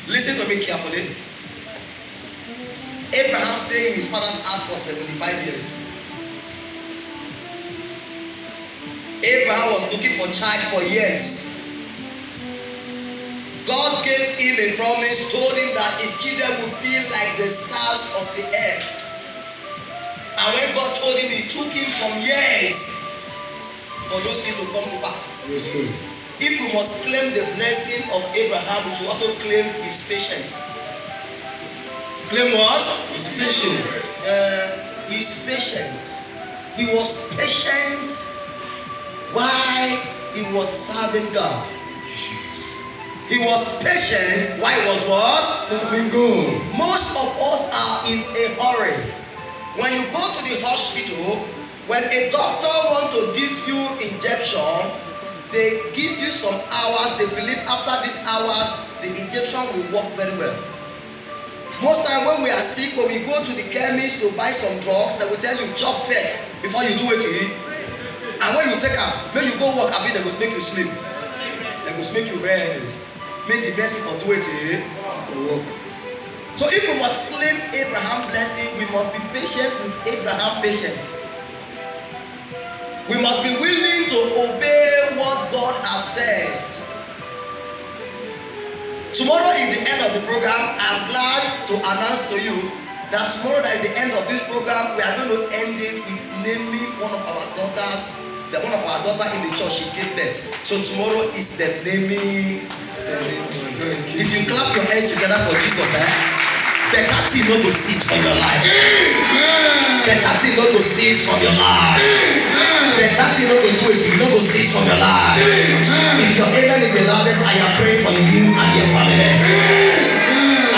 Listen to me carefully. Abraham stayed in his father's house for 75 years. Abraham was looking for child for years. God gave him a promise, told him that his children would be like the stars of the earth. And when God told him, it took him some years for those things to come to pass. Yes, sir. If we must claim the blessing of Abraham, we should also claim his patience. Claim what? His patience. His patience. He was patient while he was serving God. He was patient while he was what? Serving God. Most of us are in a hurry. When you go to the hospital, when a doctor wants to give you injection, they give you some hours. They believe after these hours, the injection will work very well. Most time when we are sick, when we go to the chemist to buy some drugs, they will tell you chop first before you do it to eat. And when you take am, when you go work, I mean they go make you sleep. They go make you rest. Make the blessing for do it to work. So if we must claim Abraham blessing, we must be patient with Abraham patience. We must be willing to obey what God has said. Tomorrow is the end of the program. I'm glad to announce to you that tomorrow that is the end of this program. We are going to end it with naming one of our daughters. One of our daughter in the church, she gave birth. So tomorrow is the naming ceremony. If you clap your hands together for Jesus, better thing no go cease from your life. Better thing no go cease from your life. Better thing no go do it, no go cease from your life. If your amen is the loudest, I am praying for you and your family.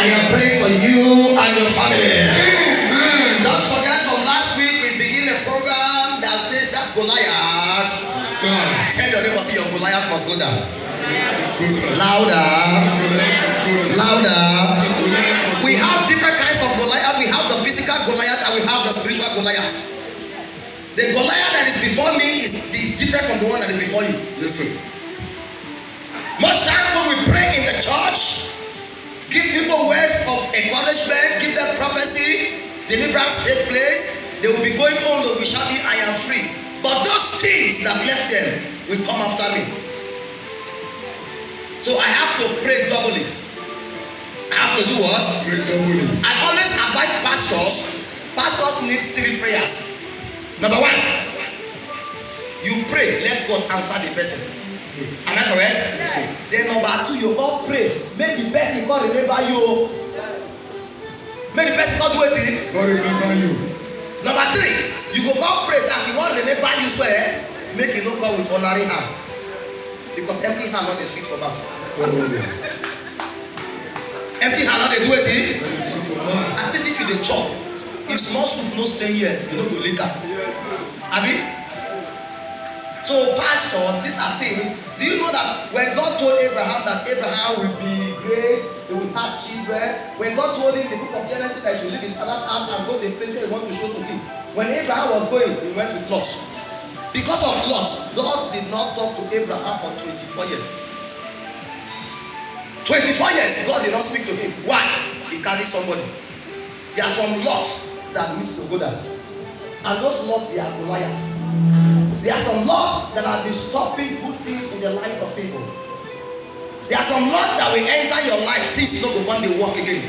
I am praying for you and your family. Don't forget from last week we begin a program that says that Goliath. Tell your neighbor, see your Goliath must go down. Louder. Louder. We have different kinds of Goliath. We have the physical Goliath and we have the spiritual Goliath. The Goliath that is before me is different from the one that is before you. Yes, sir. Most times when we pray in the church, give people words of encouragement, give them prophecy, deliverance take place, they will be going on, they'll be shouting, I am free. But those things that left them will come after me. So I have to pray doubly. I have to do what? Pray doubly. I always advise pastors. Pastors need 3 prayers. Number 1, you pray, let God answer the person. Am I correct? Yes. Then number 2, you all pray. Make the person God remember you. Make the person God do it. God remember you. Number 3, you go God praise as you want remember you swear. Make you no come with honoring hand. Because empty hand not dey sweet for mouth. Empty hand not dey do it. Especially if you dey chop. If small soup no stay here, you no go later. Abi? So pastors, these are things. Do you know that when God told Abraham that Abraham will be great, he will have children, when God told him in the book of Genesis that he should leave his father's house and go to the place where he wanted to show to him, when Abraham was going, he went with Lot. Because of Lot, God did not talk to Abraham for 24 years. 24 years, God did not speak to him. Why? He carried somebody. There are some lots that needs to go down. And those lots, they are Goliaths. There are some lots that have been stopping good things in the lives of people. There are some lots that will enter your life, things no go come dey work again.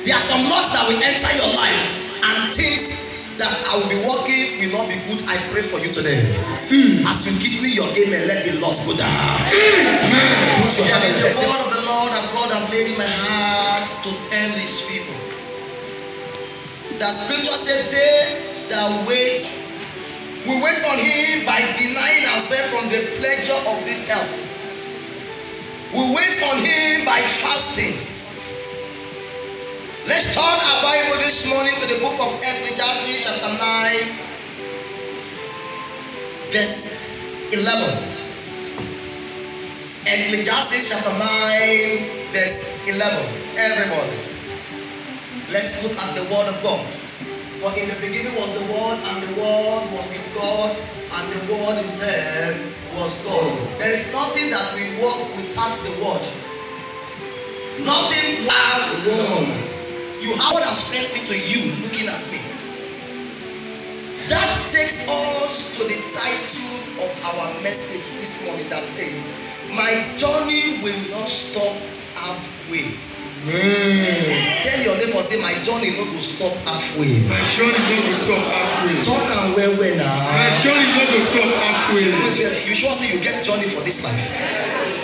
There are some lots that will enter your life, and things that I will be working will not be good. I pray for you today. As you give me your amen, let the lots go down. Amen. Put your hand in the word of the Lord that God has laid in my heart to tell his people. The scripture said, they that wait, we wait on him by denying ourselves from the pleasure of this earth. We wait on him by fasting. Let's turn our Bible this morning to the book of Ecclesiastes chapter 9 verse 11. Ecclesiastes chapter 9 verse 11. Everybody, let's look at the word of God. For in the beginning was the word, and the word was with God, and the word himself was God. There is nothing that we walk without the word. Nothing was Wrong. you have what I've sent me to you looking at me. That takes us to the title of our message this morning that says, my journey will not stop halfway. Amen. Tell your neighbor, say, my journey no go stop halfway. My journey no go stop halfway. Talk am well well now. My journey no go stop halfway. You sure say you get journey for this life?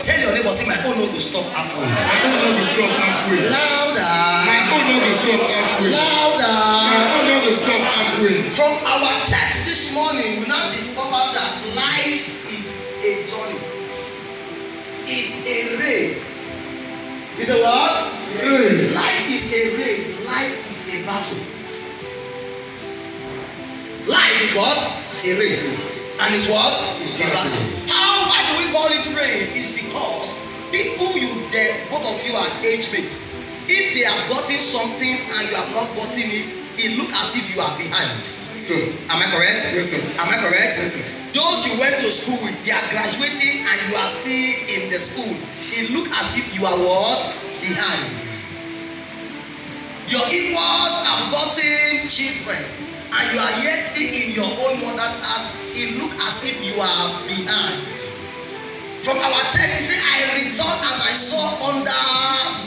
Tell your neighbor, say, my own no go stop halfway. My own no go stop halfway. Louder. My own no go stop halfway. My Louder. own no go stop halfway. From our text this morning, we now discover that life is a journey. It's a race. It's a what? Race. Life is a race. Life is a battle. Life is what? A race. And it's what? A battle. Why do we call it race? It's because people both of you are age mates. If they have gotten something and you have not gotten it, it looks as if you are behind. So, Am I correct? yes, sir. Am I correct? Yes, sir. Those you went to school with, they are graduating and you are still in the school. It looks as if you are what? Behind. Your equals have gotten children and you are yet still in your own mother's house. It looks as if you are behind. From our text, it says, I returned and I saw under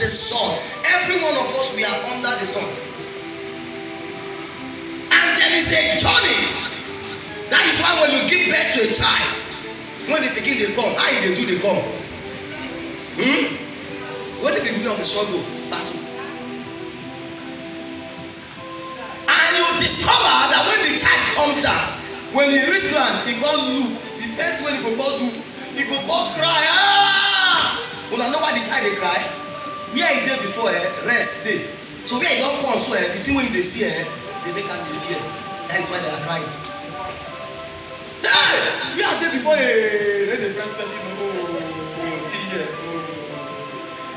the sun. Every one of us, we are under the sun. And there is a journey. That is why when you give birth to a child, when they begin they come, how they do they come? What is the beginning of the struggle? Battle. And you discover that when the child comes down, when he reach land, he go look. The first one he go do, he go cry. Ah! Una know why the child dey cry? Where he dey before rest dey. So where he don come so the thing wey they see they make am dey fear. That is why they are crying. Hey! We are there before then the press person still here.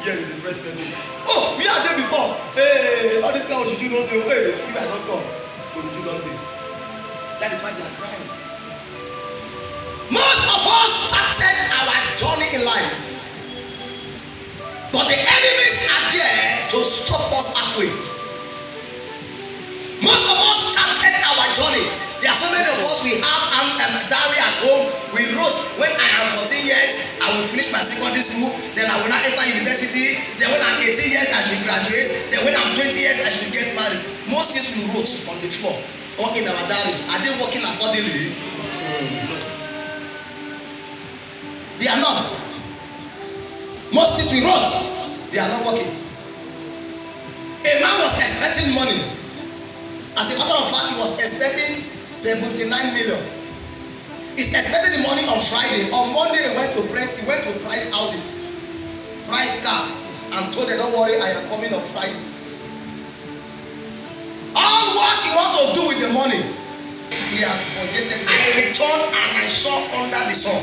Here is the press person. Oh, we are there before. Hey, all this kind of juju don't do. Hey, see I don't come. Juju don't do. That is why they are crying. Most of us started our journey in life, but the enemies are there to stop us halfway. Most of us started our journey. There are so many of us, we have diary at home. We wrote, when I am 14 years, I will finish my secondary school. Then I will not enter university. Then when I'm 18 years, I should graduate. Then when I'm 20 years, I should get married. Most things we wrote on the floor or in our diary. Are they working accordingly? They are not. Most things we wrote, they are not working. A man was expecting money. As a matter of fact, he was expecting 79 million. He's expecting the money on Friday. On Monday, he went to price houses, price cars, and told them, don't worry, I am coming on Friday. All what he wants to do with the money, he has budgeted. I returned and I saw under the sun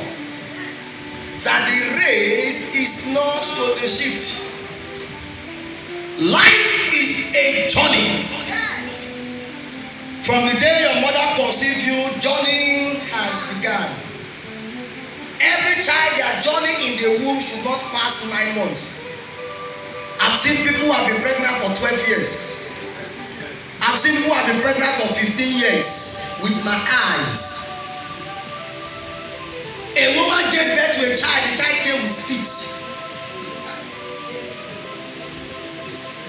that the race is not to the shift. Life is a journey. From the day your mother conceived you, journey has begun. Every child, their journey in the womb should not pass 9 months. I've seen people who have been pregnant for 12 years. I've seen people who have been pregnant for 15 years with my eyes. A woman gave birth to a child, the child came with teeth.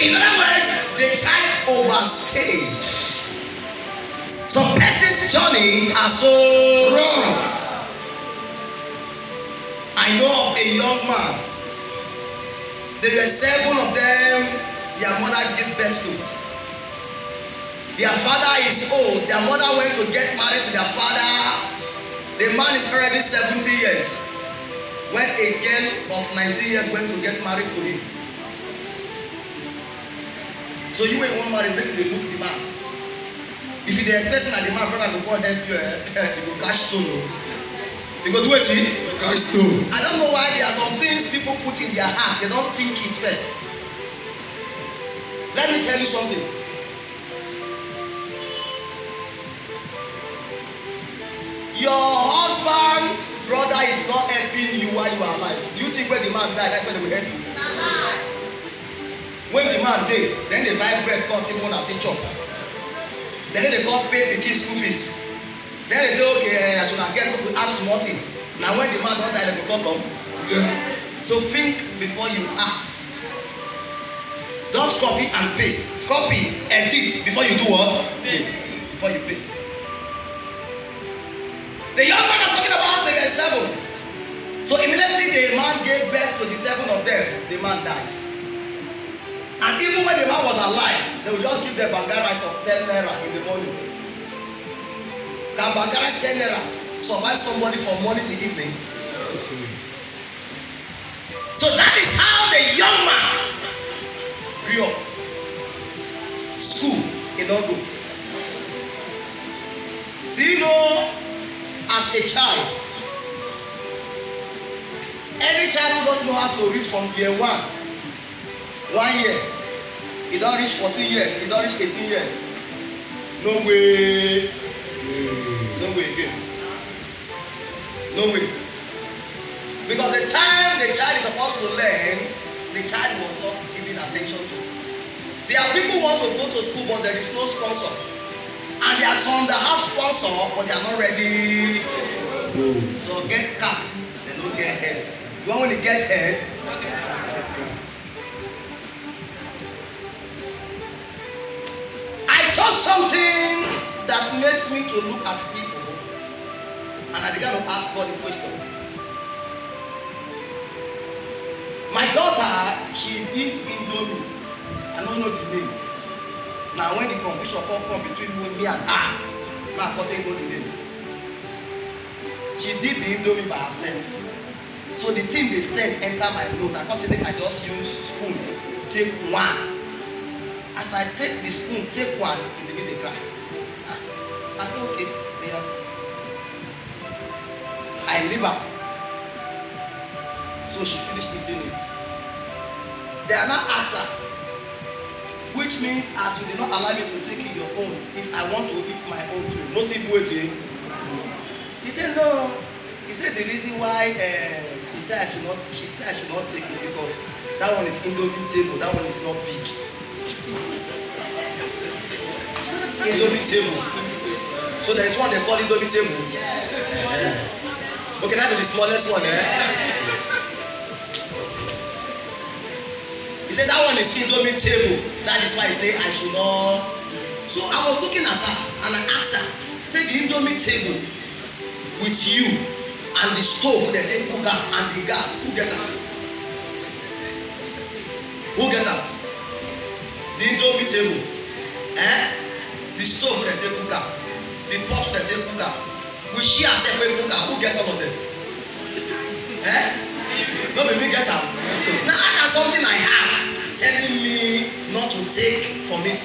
In other words, the child overstayed. Some person's journey are so rough. I know of a young man. There were 7 of them their mother gave birth to. Their father is old. Their mother went to get married to their father. The man is already 70 years. When a girl of 19 years went to get married to him. So you ain't one married, make it look the man. If you dey expect that the man brother go come help you, he go cash stone. You go do it. Cash stone. I don't know why there are some things people put in their heart. They don't think it first. Let me tell you something. Your husband, brother is not helping you while you are alive. Do you think when the man die, that's when they will help you? when the man dey, then they buy bread come see one at the chop. Then they come pay pikin school fees. Then they say, okay, I should not get people ask small thing. Now when the man don die, they go come. Yeah. So think before you act. Don't copy and paste. Copy, edit before you do what? Paste. Before you paste. The young man I'm talking about, they were 7. So immediately the man gave birth to the 7 of them, the man died. And even when the man was alive, they would just give the banga rice of 10 naira in the morning. Can banga rice 10 naira survive somebody from morning to evening? So that is how the young man grew up. School, he don't go. Do you know, as a child, any child who doesn't know how to read from year 1 year, he don't reach 14 years, he don't reach 18 years. No way. No way again. No way. Because the time the child is supposed to learn, the child was not giving attention to. There are people who want to go to school, but there is no sponsor. And there are some that have sponsor, but they are not ready. So get cap, they don't get head. You want when you get head? I saw something that makes me to look at people, and I began to ask God the question. My daughter, she eat indomie. I don't know the name. Now when the confusion come between me and her, my father know the name. She did the indomie by herself. So the thing they said enter my nose. I consider I just use spoon, take one. As I take the spoon, take one, in the middle they cry. I said, okay, yeah. I leave her. So she finished eating it. They are now asked her, which means as you did not allow me to take your own, if I want to eat my own too, no still waiting. He said no. He said the reason why she said I should not take is because that one is indomie table, that one is not big. Indomie table. So there is one they call indomie table. Yes. Okay, that is the smallest one, He said that one is indomie table. That is why he said I should not. So I was looking at her and I asked her, say the indomie table with you and the stove that they cook up and the gas, who get her? Who get her? The indomie table, the stove that they cook up, the pot that they cook up. Will she herself cook up? Who gets all of them? No baby get her. Now that's something I have telling me not to take from it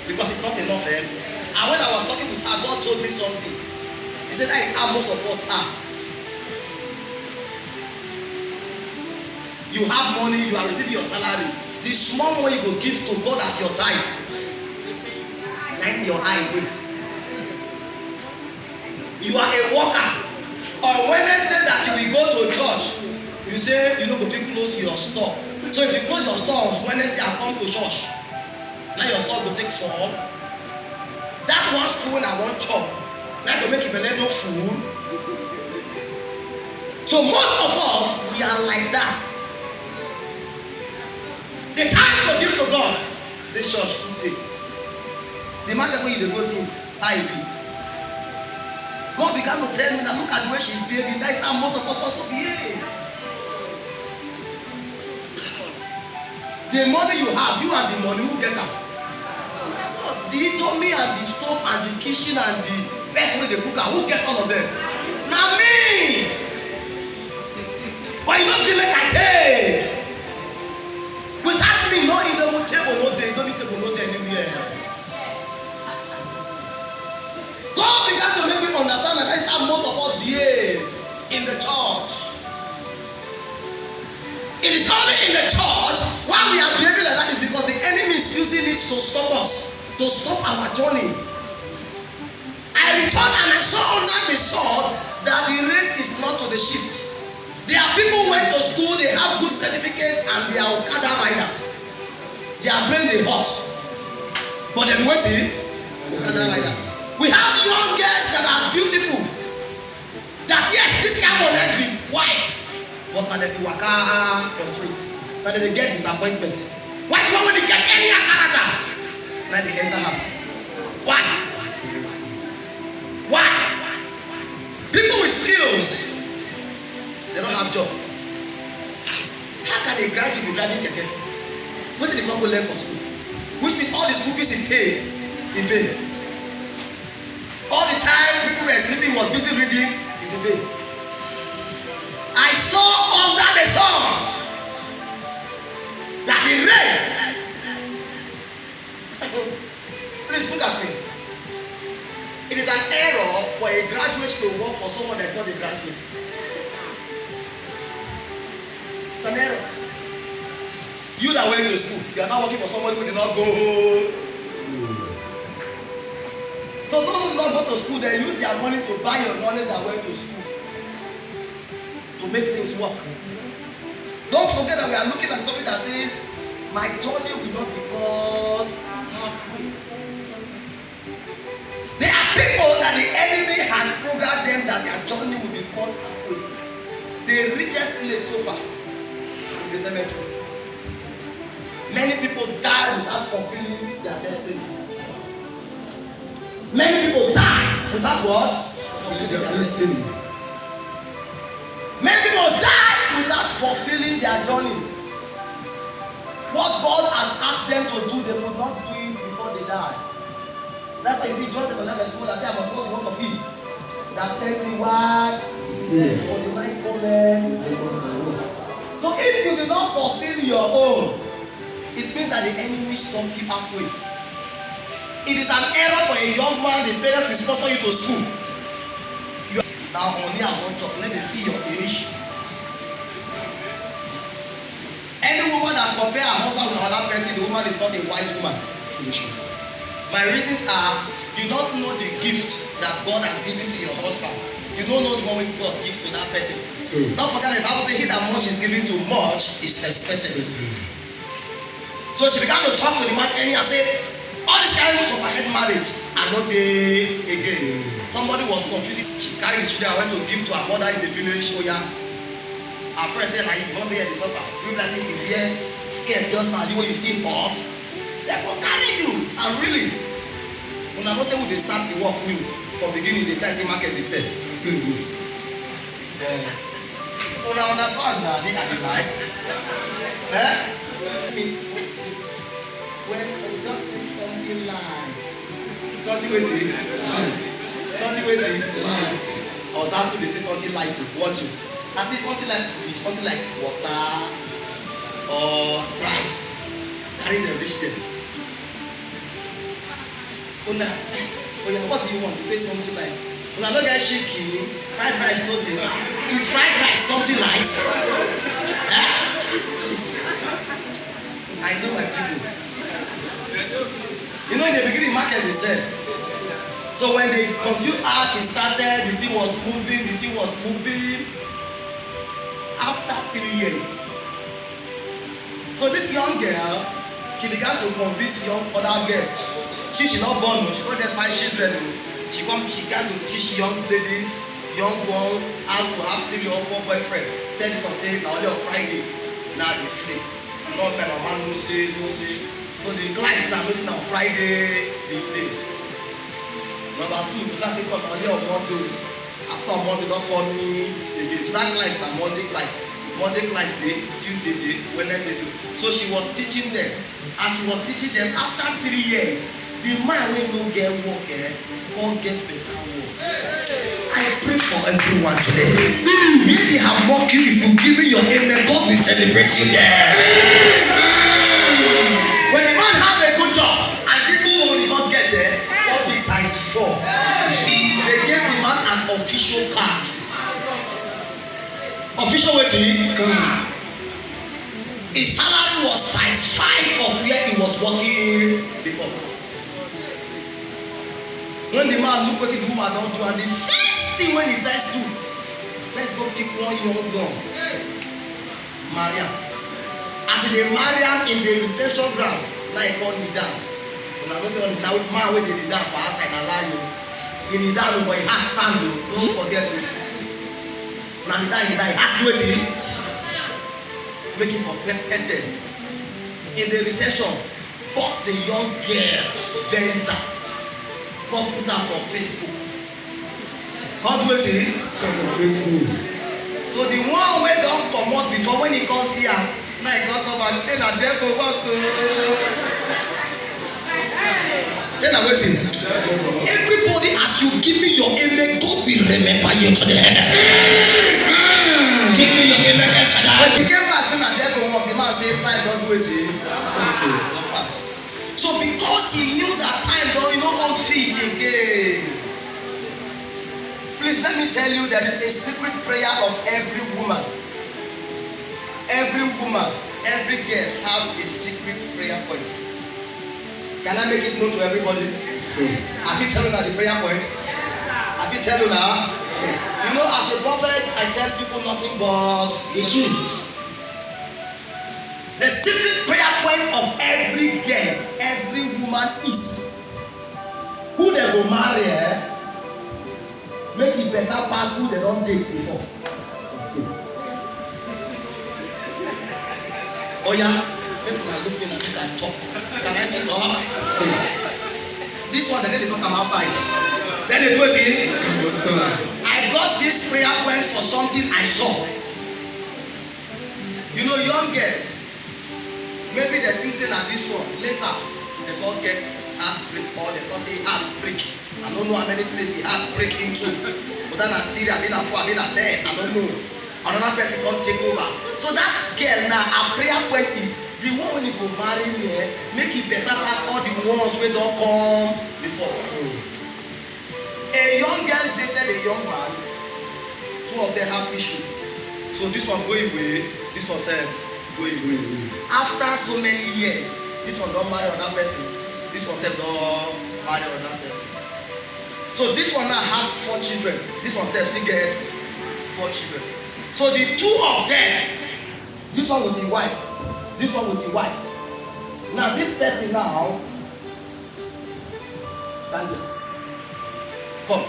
because it's not enough. And when I was talking with her, God told me something. He said that is how most of us are. You have money, you are receiving your salary. The small money you go give to God as your tithe. Like your eye. You are a worker. On Wednesday that you will go to church, you say you know go fit close your store. So if you close your store on Wednesday and come to church, now your store go take fall. That one spoon I want chop. Now go make you belle no full. So most of us we are like that. The time to give to God, say church today. The man that you dey go since I be. God began to tell me that look at the way she's behaving. That is how most of us also behave. The money you have, you and the money, who get am? The indomie and the stove and the kitchen and the best way they cook am, who get all of them? Na me. But you no gree make I take. Without me, no indomie table no dey, indomie table no dey anywhere. God began to make me understand that that is how most of us behave in the church. It is only in the church why we are behaving like that is because the enemy is using it to stop us, to stop our journey. I returned and I saw under the sword that the race is not to the swift, There are people who went to school, they have good certificates, and they are Okada riders. Their brain dey hot, but dem wetin? Okada riders. We have young girls that are beautiful. That yes, this kind of let be wife, but na dem dey waka for street. Na dem dey get disappointment. Why do you want to get any character? Na dey enter house. Why? Why? People with skills, they don't have job. How can a graduate be driving keke? Wetin dey come go learn for school? Which means all the school fees he paid in vain. All the time people were sleeping, was busy reading is in vain. I saw under the sun that the race. Please look at me. It is an error for a graduate to work for someone that is not a graduate. It's an error. You that went to school, you are now working for somebody who did not go. So those who did not go to school, they use their money to buy your knowledge that went to school to make things work. Don't forget that we are looking at the topic that says, my journey will not be cut halfway. There are people that the enemy has programmed them that their journey will be cut halfway. The richest place so far is the cemetery. Many people die without fulfilling their destiny. Many people die without what? Fulfilling their destiny. Many people die without fulfilling their journey. What God has asked them to do, they could not do it before they die. That's why you see John the Baptist that say, I must go to work of him that sent me wide for the right moment. So if you do not fulfill your own, it means that the enemy stop you halfway. It is an error for a young man, the parents will sponsor you to school. You are now only about job, let them see your age. Any woman that compare her husband with another person, the woman is not a wise woman. My reasons are, you don't know the gift that God has given to your husband. You don't know the one which God gives to that person. So, don't forget that the Bible says, he that much is given to much is expected. So she began to talk to the man and said, all these kinds of forget marriage are not there again. Somebody was confused. She carried the children and went to give to her mother in the village. Oh yeah. Her friend said, you don't hear the supper. People like say, if you hear scared just now, you still hot. They go carry you. And really, when I don't say when they start the work new, from beginning, the place market they sell. So good. So now understand that they are the life. When we just take something light. Something waiting. Something waiting. Or example, they say something light to watch you. At least something light to be something like water or Sprite. Carry them, reach them. What do you want? You say something like, when I don't get shaky, fried rice no dey. It's fried rice, something like. I know my people. You know, in the beginning, market they said. So when they confused us, it started, the thing was moving. After 3 years. So this young girl, she began to convince young other girls. She not born, she don't get 5 children. She began to teach young ladies, young ones, how to have 3 or 4 boyfriends. Tell this one say, now only on Friday, now they free. Not my mama no say. So the clients now listen on Friday, they day. Number 2, the class come only on Monday. After Monday, don't call me again. So that client is Monday client. Monday client day, Tuesday day, Wednesday day. So she was teaching them. As she was teaching them, after 3 years, the man wey no get work come get better work. I pray for everyone today. Where they have mocked you, if you give me your amen, God will celebrate you there. When the man have a good job and this woman did not get it, God be times 4. They gave the man an official car. Official waiting car. His salary was times 5 of where he was working before. When the man look what the woman don't do, and the first thing when he does do, let's go pick one young girl, Maria. As they marry am in the reception ground, now he call me down. Una know say na man wey dey kneel down for outside na lie o. He kneel down but he heart stand o. Don't forget o. Na kneel down, he heart do wetin? Make him offended. In the reception, but the young girl, Benza, come put am for Facebook. Come do wetin? Come on Facebook. So the one wey don comot before, when he come see am, now he come come and say na there go work o. Say na wetin? Everybody, as you give me your amen, God will remember you today. Give me your amen. When she came back say na there go work, the man say time don do wetin? Don pass. So because he knew that time don, he no come fit again. Please let me tell you, there is a secret prayer of every woman. Every woman, every girl have a secret prayer point. Can I make it known to everybody? So, Have you tell you now the prayer point? Have you tell you now? You know, as a prophet, I tell people nothing but the truth. The secret prayer point of every girl, every woman is who they go marry, make it better pass who they don't date before. Oh yeah, people are looking at you can talk. Can I say talk? See. This one, then they don't come outside. Then they do it. I got this prayer point for something I saw. You know, young girls, maybe they think say na this one. Later, they go get heartbreak or they go say heartbreak. I don't know how many places the heartbreak into. But then I see I mean a 4, I mean a 10. I don't know. Another person come take over. So that girl now, her prayer point is the one when you go marry me, make it better pass all the ones wey don come before. A young girl dated a young man. Two of them have issue. So this one go away, this one say go away. After so many years, this one don marry another person. This one say don marry another person. So this one now have 4 children. This one say still get 4 children. So the two of them, this one with his wife, this one with his wife. Now this person now, stand here. Come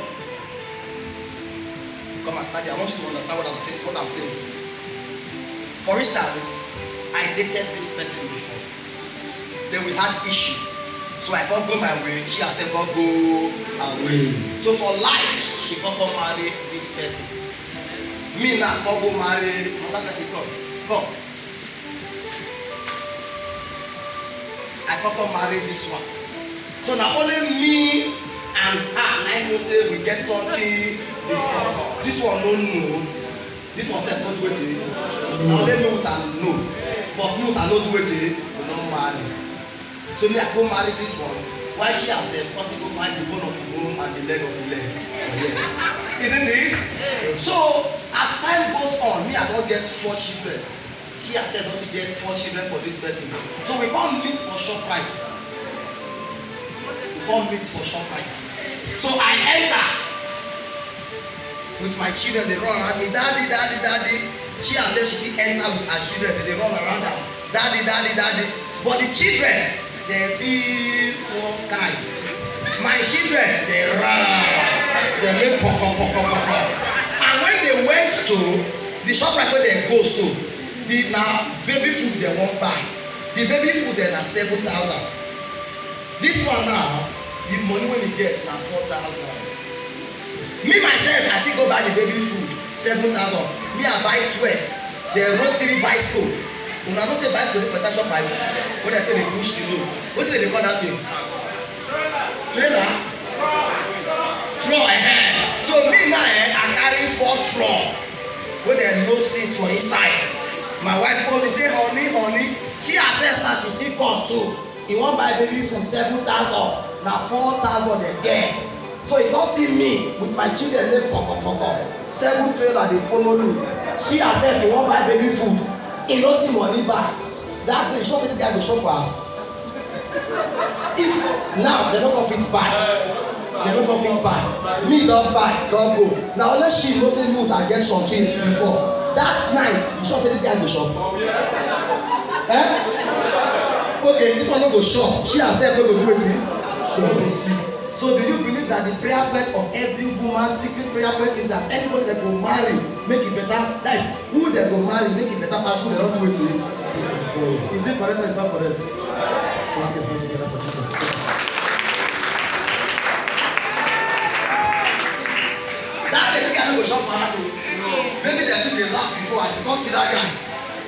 and stand here. I want you to understand what I'm saying. For instance, I dated this person before. Then we had issue. So I can't go my way. She has said can't go away. So for life, she can't marry this person. Me now can't go marry another person. Come. I can't marry this one. So now only me and her, I know say we get something before. This one don't know. This one said not do it. Only know I know. But know I not do it. We don't marry. So me I go marry this one. Why she has the possible find the bone of the bone and the leg of the leg. Isn't it? So as time goes on, me I don't get 4 children. She has said also get 4 children for this person. So we can't meet for ShopRite. We can't meet for ShopRite. So I enter with my children. They run around me, daddy. She has said she still enter with her children. They run around her, daddy. But the children, they be one kind. My children, they run, they make poko. And when they went to the ShopRite where they go, so now baby food they won't buy. The baby food they na 7,000. This one now, the money when he gets na 4,000. Me myself, I still go buy the baby food 7,000. Me I buy 12. They wrote 3 bicycle. Una no say bicycle for station price. When they say they push the load, what do they call that thing? Trailer. Truck. So me now I carry 4 truck. When they load things for inside. My wife call me say honey. She herself now she still come too. He wan buy baby food 7,000. Na 4,000 they get. So he don see me with my children dey poko. 7 trailer dey follow me. She herself he wan buy baby food. He no see money buy. That day show say this guy go shop for us. If now they no go fit buy. They no go fit buy. Me don buy, don go. Na only she know say mood I get something before. That night, you sure say this guy go shop? Okay, this one no go shop. She herself no go do wetin? She no go sleep. So do you believe that the prayer point of every woman, secret prayer point is that anybody that go marry, make it better? That is, who they go marry, make it better pass who they don't do it to? Is it correct or is it not correct? Okay, please together for Jesus. That the guy no go shop for us. Maybe they took a laugh before as you come see that guy.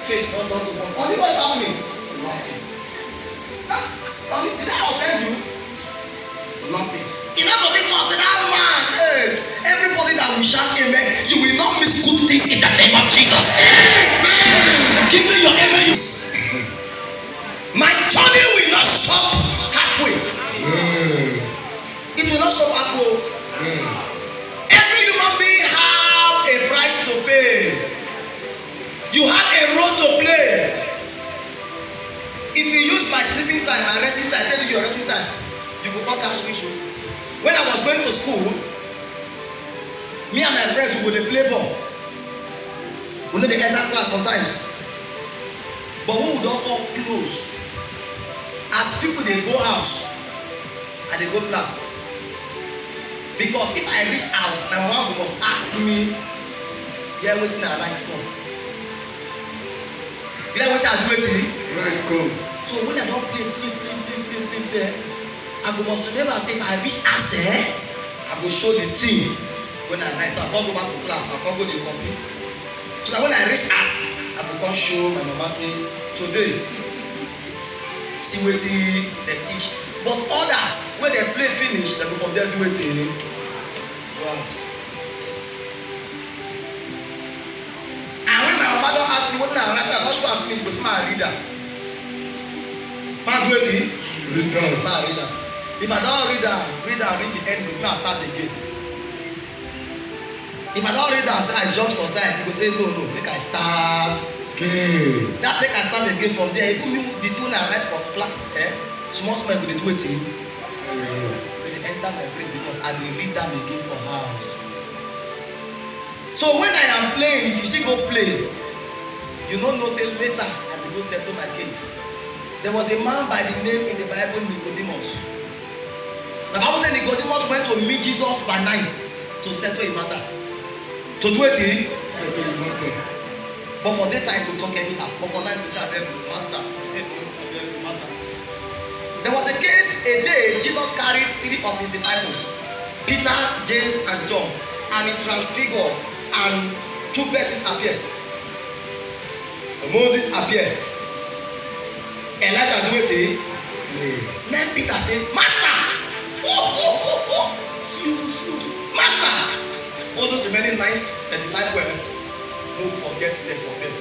Face not to come. Only what's happening? Nothing. Did I offend you? Nothing. In order to be talk to that man, hey, everybody that will shout amen, you will not miss good things in the name of Jesus. Amen. Give me your amen. My journey will not stop halfway. It will not stop halfway. Every human being have a price to pay. You have a role to play. If you use my sleeping time, my resting time, tell you your resting time, you go come catch me show. When I was going to school, me and my friends we go dey play ball. We no dey enter class sometimes, but we don come close. As people dey go house, I dey go class. Because if I reach house, my mama must ask me, "Yeah, wetin I write come?" You know wetin I do wetin? Right, come. So when I don play, I go must remember say if I reach Ase, I go show the team when I write. So I come go back to class, I come go dey copy. So that when I reach Ase, I go come show my mama say today, see wetin dem teach. But others when dem play finish, dem go from there do wetin once. And when my mama don ask me wetin I write, I don show am finish, go see my reader. Man do wetin? Read down. Man read am. If I don read am, read the end, go see I start again. If I don read am, say I jump outside, you go say no, make I start. Okay. That make I start again from there. Even me the two I write for class, small go dey do wetin? They dey enter my brain because I dey read am again for house. So when I am playing, if you still go play, you no know say later I dey go settle my case. There was a man by the name in the Bible Nicodemus. The Bible said Nicodemus went to meet Jesus by night to settle a matter. To do it, Settle the matter. but for daytime to talk anyhow. But for night, he said, "Master, matter." There was a case a day Jesus carried 3 of his disciples, Peter, James, and John, and he transfigured, and 2 persons appeared. Moses appeared. Elijah do it. Then Peter said, "Master, Master." All those remaining 9 disciples, who forget them for them.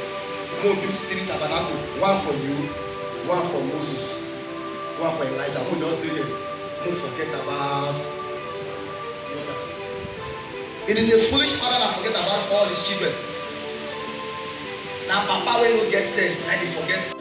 Who build 3 tabernacles, 1 for you, 1 for Moses, 1 for Elijah. Who don't do it? Who forget about others. It is a foolish father that forget about all his children. Now, Papa will not get sense, and he forget.